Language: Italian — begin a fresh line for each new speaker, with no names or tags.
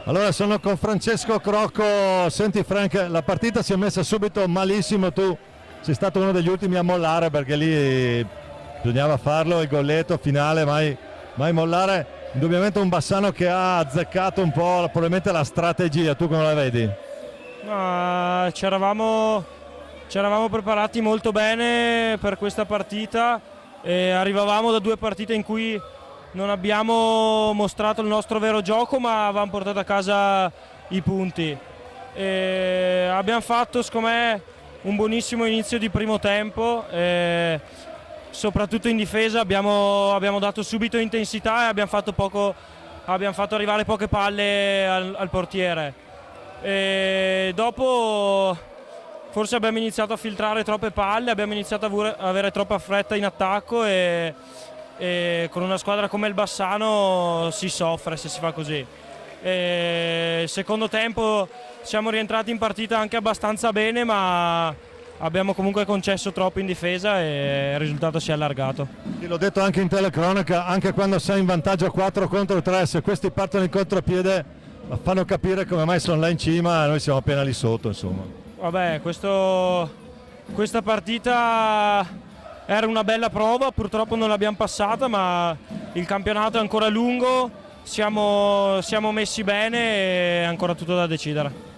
Allora sono con Francesco Crocco. Senti Frank, la partita si è messa subito malissimo, tu sei stato uno degli ultimi a mollare perché lì bisognava farlo, il golletto finale, mai mollare. Indubbiamente un Bassano che ha azzeccato un po' probabilmente la strategia, tu come la vedi?
Ci eravamo preparati molto bene per questa partita e arrivavamo da due partite in cui non abbiamo mostrato il nostro vero gioco, ma avevamo portato a casa i punti. E abbiamo fatto, secondo me, un buonissimo inizio di primo tempo. E soprattutto in difesa abbiamo dato subito intensità e abbiamo fatto arrivare poche palle al portiere. E dopo forse abbiamo iniziato a filtrare troppe palle, abbiamo iniziato a avere troppa fretta in attacco e con una squadra come il Bassano si soffre se si fa così. Secondo tempo siamo rientrati in partita anche abbastanza bene, ma abbiamo comunque concesso troppo in difesa e il risultato si è allargato.
Sì, l'ho detto anche in telecronaca, anche quando sei in vantaggio 4 contro 3, se questi partono in contropiede fanno capire come mai sono là in cima e noi siamo appena lì sotto, insomma.
Vabbè, questa partita era una bella prova, purtroppo non l'abbiamo passata, ma il campionato è ancora lungo, siamo messi bene e è ancora tutto da decidere.